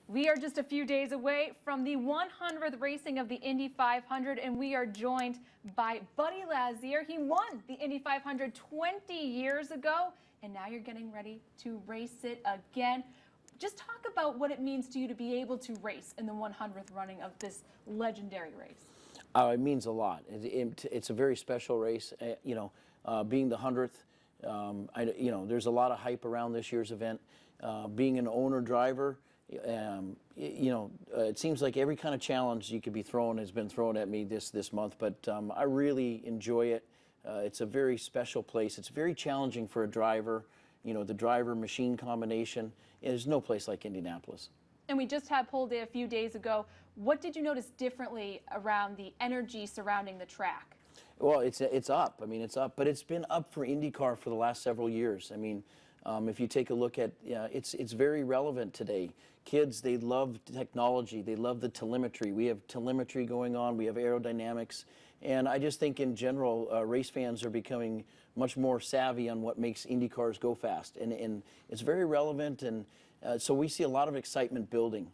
We are just a few days away from the 100th racing of the Indy 500, and we are joined by Buddy Lazier. He won the Indy 500 20 years ago, and now you're getting ready to race it again. Just talk about what it means to you to be able to race in the 100th running of this legendary race. It means a lot. It's a very special race. Being the 100th, there's a lot of hype around this year's event. Being an owner-driver, it seems like every kind of challenge you could be thrown has been thrown at me this month, but I really enjoy it. It's a very special place. It's very challenging for a driver. The driver-machine combination. There's no place like Indianapolis. And we just had poll day a few days ago. What did you notice differently around the energy surrounding the track? Well, it's up. I mean, it's up, but it's been up for IndyCar for the last several years. I mean, if you take a look at, it's very relevant today. Kids, they love technology. They love the telemetry. We have telemetry going on. We have aerodynamics. And I just think in general, race fans are becoming much more savvy on what makes Indy cars go fast. And it's very relevant. And so we see a lot of excitement building.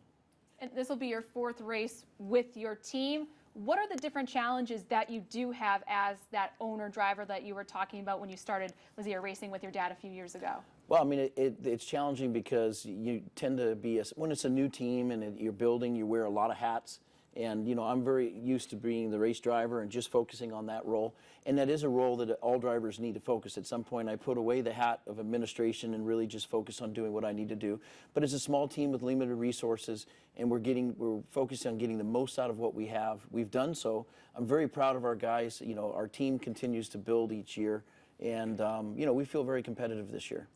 And this will be your fourth race with your team. What are the different challenges that you do have as that owner-driver that you were talking about when you started Lazier racing with your dad a few years ago? Well, I mean, it's challenging because you tend to be, when it's a new team and you're building, you wear a lot of hats. And, I'm very used to being the race driver and just focusing on that role. And that is a role that all drivers need to focus. At some point, I put away the hat of administration and really just focus on doing what I need to do. But it's a small team with limited resources, and we're focused on getting the most out of what we have. We've done so. I'm very proud of our guys. Our team continues to build each year. And, we feel very competitive this year.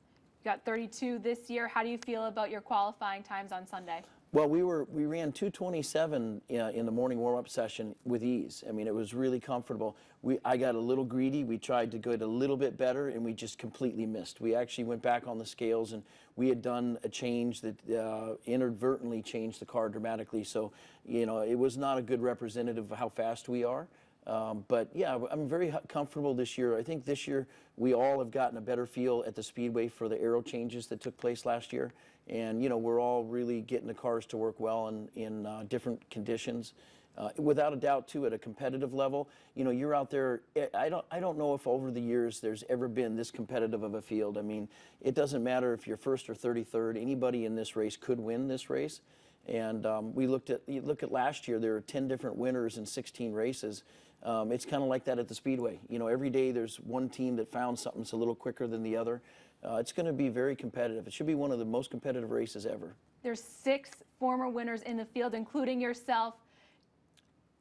You got 32 this year. How do you feel about your qualifying times on Sunday? Well, we ran 2:27 in the morning warm-up session with ease. I mean, it was really comfortable. I got a little greedy. We tried to get a little bit better, and we just completely missed. We actually went back on the scales, and we had done a change that inadvertently changed the car dramatically. So, it was not a good representative of how fast we are. But yeah, I'm very comfortable this year. I think this year we all have gotten a better feel at the Speedway for the aero changes that took place last year. And, we're all really getting the cars to work well in different conditions. Without a doubt, too, at a competitive level, you're out there. I don't know if over the years there's ever been this competitive of a field. I mean, it doesn't matter if you're first or 33rd. Anybody in this race could win this race. And you look at last year, there were 10 different winners in 16 races. It's kind of like that at the Speedway. Every day there's one team that found something that's a little quicker than the other. It's going to be very competitive. It should be one of the most competitive races ever. There's 6 former winners in the field, including yourself.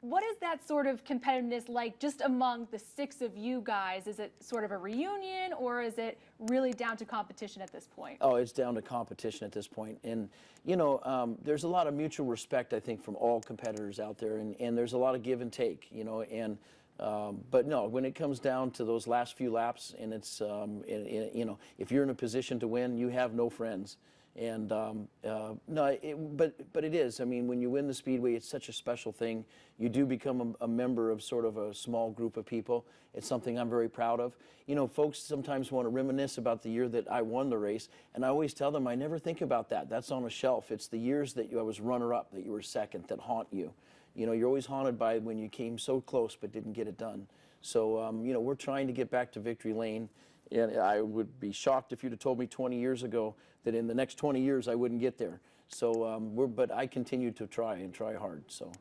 What is that sort of competitiveness like just among the 6 of you guys? Is it sort of a reunion, or is it really down to competition at this point? Oh, it's down to competition at this point. And, there's a lot of mutual respect, I think, from all competitors out there. And there's a lot of give and take, but no, when it comes down to those last few laps, and it's, if you're in a position to win, you have no friends. And no, but it is. I mean, when you win the Speedway, it's such a special thing. You do become a member of sort of a small group of people. It's something I'm very proud of. Folks sometimes want to reminisce about the year that I won the race, and I always tell them I never think about that. That's on a shelf. It's the years that I was runner-up, that you were second, that haunt you. You're always haunted by when you came so close but didn't get it done. So, we're trying to get back to victory lane. And I would be shocked if you'd have told me 20 years ago that in the next 20 years I wouldn't get there. So, but I continue to try hard. So,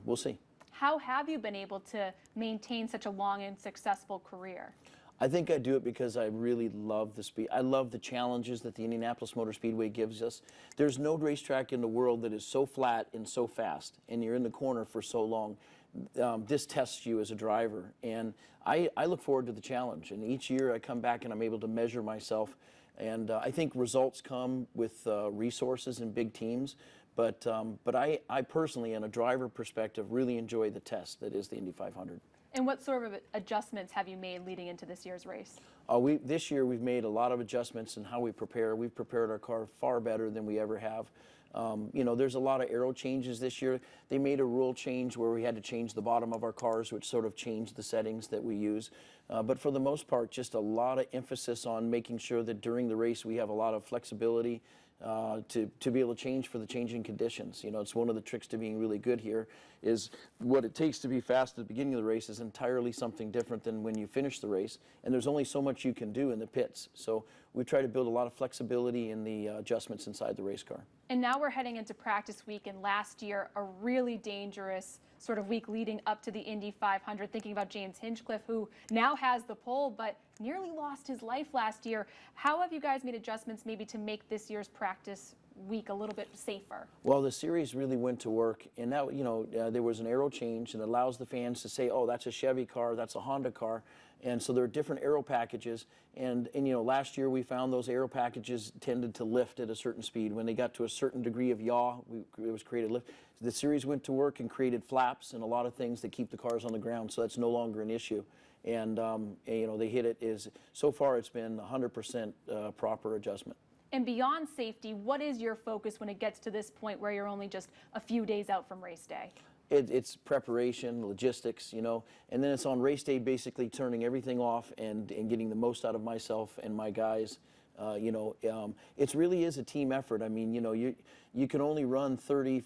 we'll see. How have you been able to maintain such a long and successful career? I think I do it because I really love the speed. I love the challenges that the Indianapolis Motor Speedway gives us. There's no racetrack in the world that is so flat and so fast, and you're in the corner for so long. This tests you as a driver, and I look forward to the challenge. And each year I come back and I'm able to measure myself. And I think results come with resources and big teams. But I personally, in a driver perspective, really enjoy the test that is the Indy 500. And what sort of adjustments have you made leading into this year's race? This year we've made a lot of adjustments in how we prepare. We've prepared our car far better than we ever have. There's a lot of aero changes this year. They made a rule change where we had to change the bottom of our cars, which sort of changed the settings that we use. But for the most part, just a lot of emphasis on making sure that during the race we have a lot of flexibility, to be able to change for the changing conditions. You know, it's one of the tricks to being really good here is what it takes to be fast at the beginning of the race is entirely something different than when you finish the race, and there's only so much you can do in the pits. So we try to build a lot of flexibility in the adjustments inside the race car. And now we're heading into practice week, and last year a really dangerous sort of week leading up to the Indy 500, thinking about James Hinchcliffe, who now has the pole but nearly lost his life last year. How have you guys made adjustments maybe to make this year's practice week a little bit safer? Well, the series really went to work, and now, you know, there was an aero change, and it allows the fans to say, oh, that's a Chevy car, that's a Honda car, and so there are different aero packages, and you know, last year we found those aero packages tended to lift at a certain speed. When they got to a certain degree of yaw, it was created lift. The series went to work and created flaps and a lot of things that keep the cars on the ground, so that's no longer an issue. And you know, they hit it is, so far it's been 100% proper adjustment. And beyond safety, what is your focus when it gets to this point where you're only just a few days out from race day? It's preparation, logistics, you know, and then it's on race day basically turning everything off and getting the most out of myself and my guys. You know, it really is a team effort. I mean, you know, you can only run 30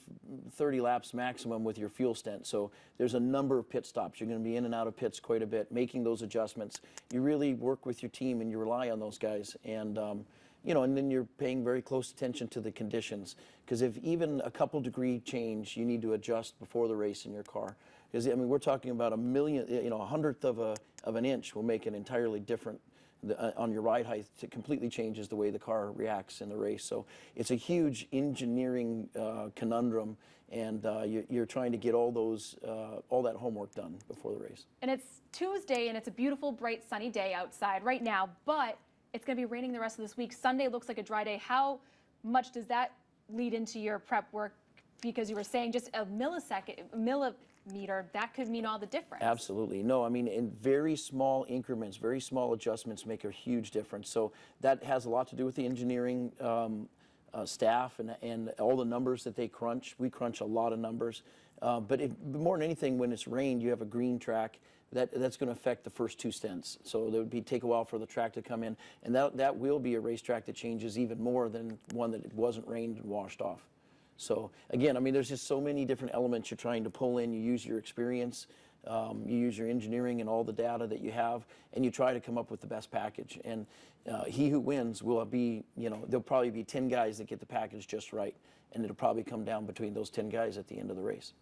laps maximum with your fuel stent. So there's a number of pit stops. You're going to be in and out of pits quite a bit, making those adjustments. You really work with your team and you rely on those guys. And, you know, and then you're paying very close attention to the conditions. Because if even a couple degree change, you need to adjust before the race in your car. Because, I mean, we're talking about a million, you know, 100th of an inch will make an entirely different on your ride height. It completely changes the way the car reacts in the race. So it's a huge engineering conundrum, and you're trying to get all that homework done before the race. And it's Tuesday, and it's a beautiful, bright, sunny day outside right now, but it's going to be raining the rest of this week. Sunday looks like a dry day. How much does that lead into your prep work? Because you were saying just a millimeter, that could mean all the difference. Absolutely. No, I mean, in very small increments, very small adjustments make a huge difference. So that has a lot to do with the engineering staff and all the numbers that they crunch. We crunch a lot of numbers. But more than anything, when it's rained, you have a green track. That's going to affect the first two stints. So there would take a while for the track to come in. And that will be a racetrack that changes even more than one that it wasn't rained and washed off. So again, I mean, there's just so many different elements you're trying to pull in. You use your experience, you use your engineering and all the data that you have, and you try to come up with the best package. And he who wins will be, you know, there'll probably be 10 guys that get the package just right, and it'll probably come down between those 10 guys at the end of the race.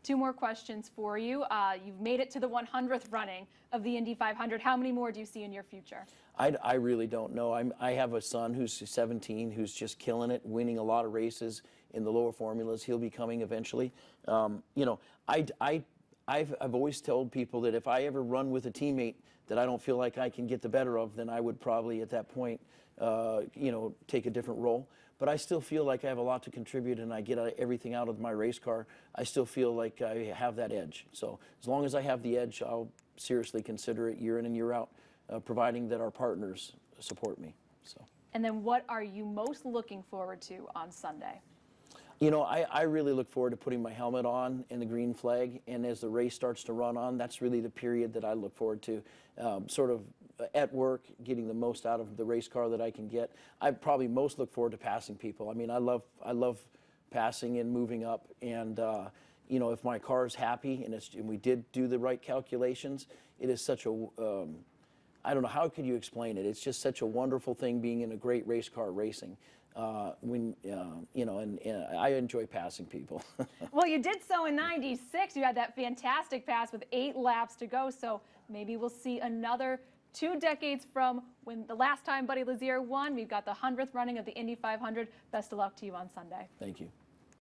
Two more questions for you. You've made it to the 100th running of the Indy 500. How many more do you see in your future? I really don't know. I have a son who's 17 who's just killing it, winning a lot of races in the lower formulas. He'll be coming eventually. You know, I've always told people that if I ever run with a teammate that I don't feel like I can get the better of, then I would probably at that point, you know, take a different role. But I still feel like I have a lot to contribute, and I get everything out of my race car. I still feel like I have that edge. So as long as I have the edge, I'll seriously consider it year in and year out, providing that our partners support me. So. And then what are you most looking forward to on Sunday? You know, I really look forward to putting my helmet on and the green flag, and as the race starts to run on, that's really the period that I look forward to. Sort of at work, getting the most out of the race car that I can get. I probably most look forward to passing people. I mean, I love passing and moving up, and you know, if my car is happy and we did do the right calculations, it is such a I don't know, how could you explain it? It's just such a wonderful thing being in a great race car racing. You know, and I enjoy passing people. Well, you did so in '96. You had that fantastic pass with 8 laps to go. So maybe we'll see another 2 decades from when the last time Buddy Lazier won. We've got the 100th running of the Indy 500. Best of luck to you on Sunday. Thank you.